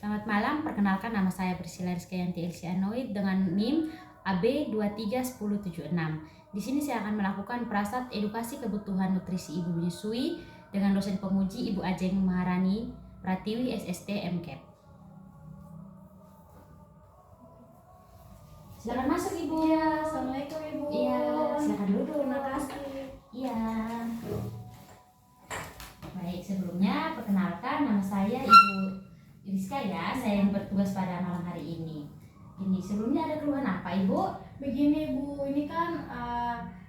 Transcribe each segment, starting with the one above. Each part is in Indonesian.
Selamat malam, perkenalkan nama saya Priscilla Rizkyanti Elsianoid dengan NIM AB231076. Di sini saya akan melakukan prasat edukasi kebutuhan nutrisi ibu menyusui dengan dosen penguji Ibu Ajeng Maharani Pratiwi SST MCAT. Silakan masuk Ibu. Iya, assalamualaikum Ibu. Iya, silakan duduk. Terima kasih. Iya. Baik, sebelumnya perkenalkan nama saya Ibu Rizka ya, saya yang bertugas pada malam hari ini. Ini sebelumnya ada keluhan apa Ibu? Begini Bu, ini kan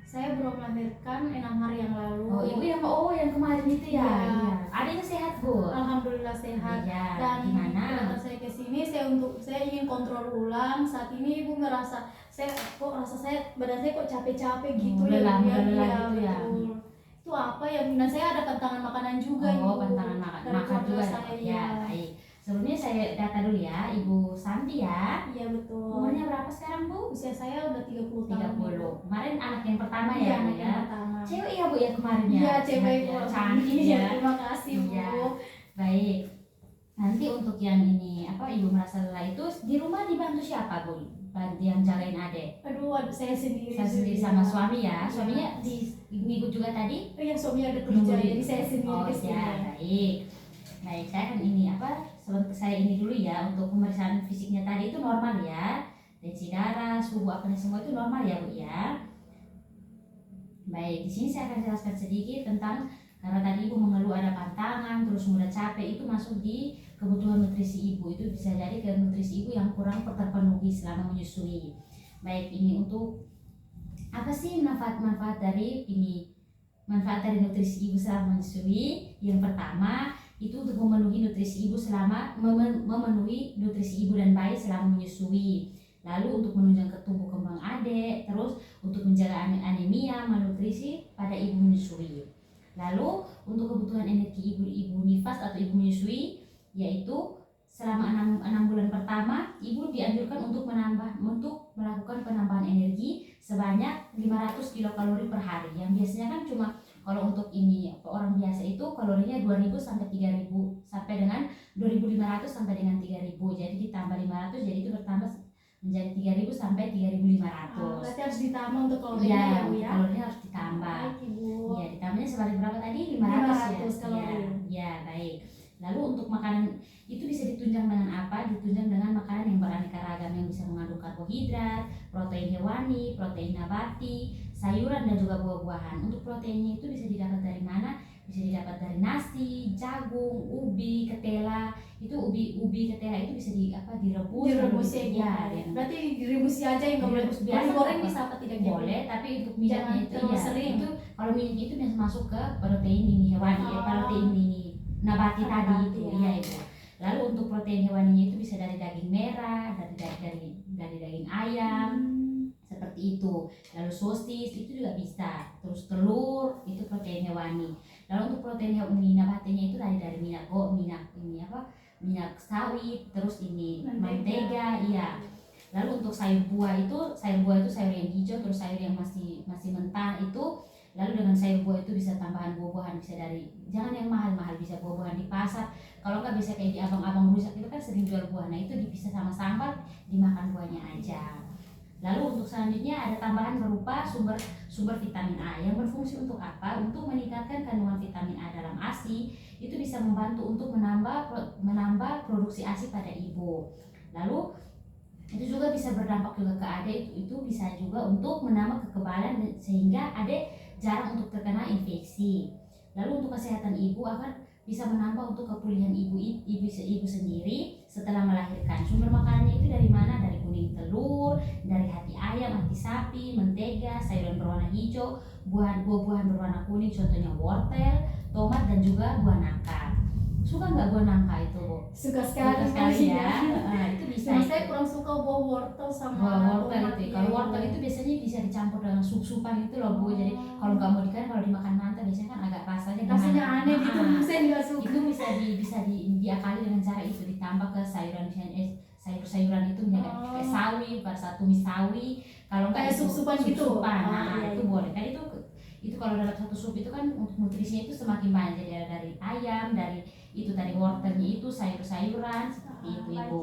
saya baru melahirkan 6 hari yang lalu. Oh Ibu yang kemarin itu ya? Iya. Iya. Adanya sehat Bu? Alhamdulillah sehat. Iya. Dan Gimana? kedatangan saya ke sini saya ingin kontrol ulang. Saat ini Ibu merasa badan saya kok capek-capek gitu lelah ya. gitu ya. Betul. Itu apa ya? Dan saya ada pantangan makanan juga Oh, Ibu. pantangan Dari makan keluarga juga saya, ya. Baik. Sebelumnya saya data dulu ya, Ibu Santi ya. Iya betul. Umurnya berapa sekarang Bu? Usia saya udah 30 tahun. 30. Kemarin anak yang pertama Iya, ya Bu anak ya. yang pertama. Cewek ya Bu ya kemarin ya? Iya, cewek Ya, Bu. cantik Iya, ya. terima kasih Bu. Iya. Baik. Nanti untuk yang ini Ibu merasa lelah itu di rumah dibantu siapa Bu? Bantu yang jagain adek? Aduh, saya sendiri. Saya sendiri sama suami ya. Iya. Suaminya ikut juga tadi? Oh iya, suami ada kerja, Nunggu di- jadi saya sendiri Oh ke sini. ya, baik. Baik, saya akan saya ini dulu ya untuk pemeriksaan fisiknya tadi itu normal ya. Tensi darah, suhu apanya semua itu normal ya Bu ya. Baik, di sini saya akan jelaskan sedikit tentang karena tadi Ibu mengeluh ada pantangan, terus mudah capek, itu masuk di kebutuhan nutrisi Ibu. Itu bisa jadi ke nutrisi Ibu yang kurang terpenuhi selama menyusui. Baik, ini untuk apa sih manfaat-manfaat dari ini? Manfaat dari nutrisi Ibu selama menyusui. Yang pertama, itu untuk memenuhi nutrisi Ibu memenuhi nutrisi Ibu dan bayi selama menyusui. Lalu untuk menunjang tumbuh kembang adik, terus untuk menjaga anemia, malnutrisi pada ibu menyusui. Lalu untuk kebutuhan energi ibu nifas atau ibu menyusui, yaitu selama 6 bulan pertama ibu dianjurkan untuk melakukan penambahan energi sebanyak 500 kilokalori per hari. Yang biasanya kan cuma kalau untuk ini orang biasa itu kalorinya 2000 sampai 3000 sampai dengan 2500 sampai dengan 3000. Jadi ditambah 500 jadi itu bertambah menjadi 3000 sampai 3500. Berarti harus ditambah untuk kalorinya Iya, ya Bu ya. kalorinya harus ditambah. Baik Ibu. Iya, ditambahnya sebanyak berapa tadi? 500 ya. 500 kalori. Iya, baik. Lalu untuk makanan itu bisa ditunjang dengan apa? Ditunjang dengan makanan yang beraneka ragam yang bisa mengandung karbohidrat, protein hewani, protein nabati, sayuran dan juga buah-buahan. Untuk proteinnya itu bisa didapat dari mana? Bisa didapat dari nasi, jagung, ubi, ketela. Itu ubi ketela itu bisa Direbus ya. ya. Berarti direbus aja yang boleh Direbus biasa goreng apa? bisa apa tidak gitu? Boleh, tapi untuk minyaknya Jangan itu terlalu sering. itu kalau minyak itu bisa masuk ke protein ini hewani ya, protein ini nabati tadi Nabati, itu ya. ya itu. Lalu untuk protein hewaninya itu bisa dari daging merah, dari daging ayam seperti itu. Lalu sosis itu juga bisa. Terus telur itu protein hewani. Lalu untuk protein hewani nabatinya itu dari minyak sawit, terus ini mentega, iya. Lalu untuk sayur buah itu sayur yang hijau, terus sayur yang masih mentah itu. Lalu dengan sayur buah itu bisa tambahan buah-buahan, bisa dari jangan yang mahal-mahal, bisa buah-buahan di pasar. Kalau nggak bisa kayak di abang-abang rusak itu kan sering jual buah. Nah itu bisa sama sambal dimakan buahnya aja. Lalu untuk selanjutnya ada tambahan berupa sumber vitamin A yang berfungsi untuk apa? Untuk meningkatkan kandungan vitamin A dalam ASI. Itu bisa membantu untuk menambah produksi ASI pada ibu. Lalu itu juga bisa berdampak juga ke adik, itu bisa juga untuk menambah kekebalan sehingga adik jarang untuk terkena infeksi. Lalu untuk kesehatan ibu akan bisa menambah untuk kepulihan ibu sendiri setelah melahirkan. Sumber makanannya itu dari mana? Dari kuning telur, dari hati ayam, hati sapi, mentega, sayuran berwarna hijau, buah-buahan berwarna kuning, contohnya wortel, tomat dan juga buah nangka. Suka nggak buah nangka itu Bu? Suka sekali ya. Itu bisa. Cuma saya kurang suka buah wortel sama Buah wortel tomat itu. ya. Kalau wortel itu biasanya bisa dicampur dengan sup-supan itu loh Bu. Jadi kalau nggak mau dimakan, kalau dimakan mentah biasanya kan agak rasanya aneh gitu. Saya nggak suka. Itu bisa diakali dengan cara itu, ditambah ke sayuran misalnya sayur-sayuran itu misalnya kayak sawi, pada saat tumis sawi. Kalau nggak Kayak sup-supan gitu. Nah, Iya, itu boleh. Kan itu kalau dalam satu sup itu kan untuk nutrisinya itu semakin banyak. Jadi ada dari ayam, dari itu tadi wortelnya itu sayur-sayuran seperti itu ibu.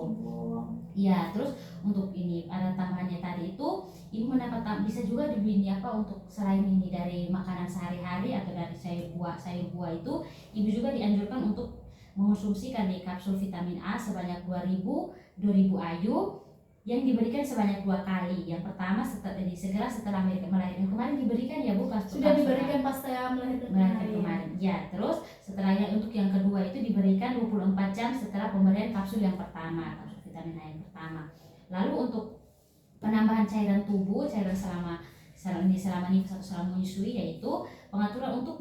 Iya, terus untuk ini ada tambahannya tadi itu ibu mendapat bisa juga dibeli apa untuk selain ini dari makanan sehari-hari atau dari sayur buah itu ibu juga dianjurkan untuk mengonsumsikan di kapsul vitamin A sebanyak 2000 IU yang diberikan sebanyak 2 kali. Yang pertama segera setelah melahirkan kemarin diberikan ya Bu? Sudah diberikan pas saya melahirkan kemarin. Ya, terus setelahnya untuk yang kedua itu diberikan 24 jam setelah pemberian kapsul yang pertama, kapsul vitamin A yang pertama. Lalu untuk penambahan cairan tubuh, cairan selama nifas atau selama menyusui, yaitu pengaturan untuk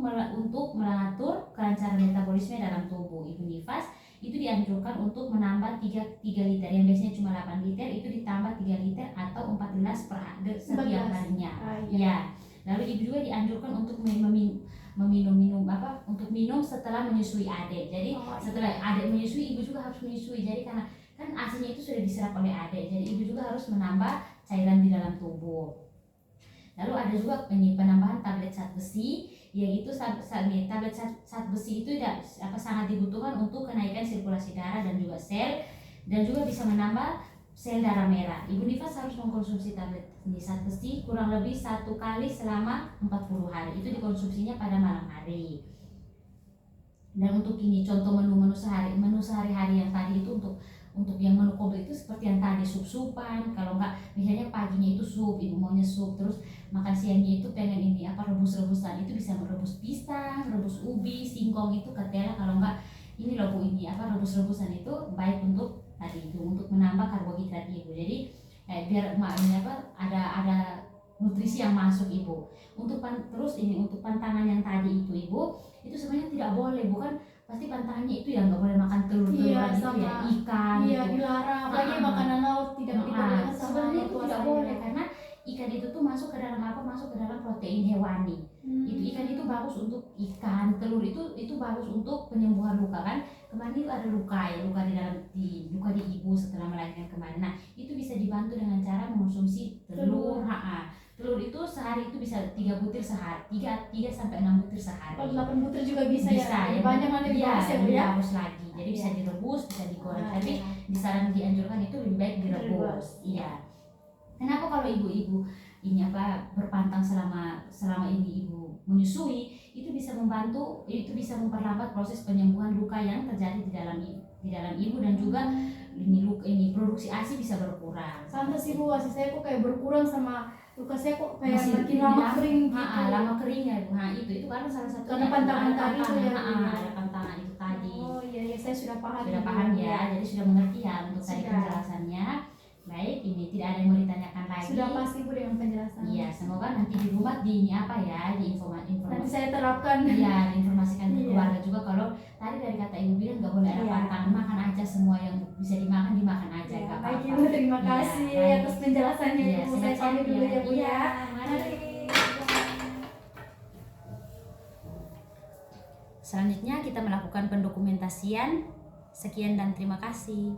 mengatur kelancaran metabolisme dalam tubuh ibu nifas itu dianjurkan untuk menambah 3 liter yang biasanya cuma 8 liter itu ditambah 3 liter atau 4 gelas setiap harinya. Ya. Lalu ibu juga dianjurkan untuk untuk minum setelah menyusui adik. Jadi setelah adik menyusui ibu juga harus menyusui. Jadi karena kan asinya itu sudah diserap oleh adik, jadi ibu juga harus menambah cairan di dalam tubuh. Lalu ada juga penambahan tablet zat besi, yaitu tablet zat besi itu sangat dibutuhkan untuk kenaikan sirkulasi darah dan juga sel, dan juga bisa menambah sel darah merah. Ibu nifas harus mengkonsumsi tablet zat besi kurang lebih 1 kali selama 40 hari. Itu dikonsumsinya pada malam hari. Dan untuk ini contoh menu sehari-hari yang tadi itu untuk yang menu komplit itu seperti yang tadi sup-supan. Kalau enggak misalnya paginya itu sup, ibu maunya sup, terus makan siangnya itu pengen ini rebus-rebusan, itu bisa merebus pisang, rebus ubi, singkong itu ketela. Kalau enggak ini loh Bu, ini rebus-rebusan itu baik untuk tadi itu untuk menambah karbohidrat ibu. Jadi biar ada nutrisi yang masuk ibu. Untuk pantangan yang tadi itu ibu, itu sebenarnya tidak boleh, bukan pasti pantangannya itu ya nggak boleh makan telur-teluran itu ya, ikan iya, gitu. dilarang, apalagi makanan laut tidak diperbolehkan sama sebenarnya itu tidak saya. boleh karena ikan itu tuh masuk ke dalam protein hewani. Itu ikan itu bagus untuk ikan, telur itu bagus untuk penyembuhan luka kan. Kemarin itu ada luka di ibu setelah melahirkan kemarin. Nah, itu bisa dibantu dengan cara mengonsumsi telur. Telur itu sehari itu bisa 3 butir sehari, 3 sampai 6 butir sehari. Kalau 8 butir juga bisa ya. Ya. Banyak mana lebih bagus ya, Bu ya. Bagus lagi. Jadi bisa direbus, bisa digoreng. Tapi dianjurkan itu lebih baik direbus. Iya. Kenapa kalau ibu-ibu ini berpantang selama ini ibu menyusui, itu bisa memperlambat proses penyembuhan luka yang terjadi di dalam ibu, dan juga ini produksi ASI bisa berkurang. Pantas ibu, ASI saya kok kayak berkurang sama luka saya kok kayak makin lama kering gitu. Lama kering ya Bu. Itu karena salah satu karena pantangan tadi itu ya. Ada pantangan itu tadi. Oh iya, saya sudah paham. Sudah paham ya, jadi sudah mengerti ya untuk tadi penjelasannya. Baik, ini tidak ada yang mau ditanyakan lagi. Sudah pasti Bu dengan penjelasan. Iya, semoga nanti di rumah diinformasi. Nanti saya terapkan. Iya, diinformasikan ke keluarga juga kalau tadi dari kata ibu bilang nggak boleh ada pantangan, makan aja semua yang bisa dimakan aja. Baik Ibu, terima kasih atas penjelasannya Ibu. Saya pamit dulu ya Bu ya. Mari. Selanjutnya kita melakukan pendokumentasian. Sekian dan terima kasih.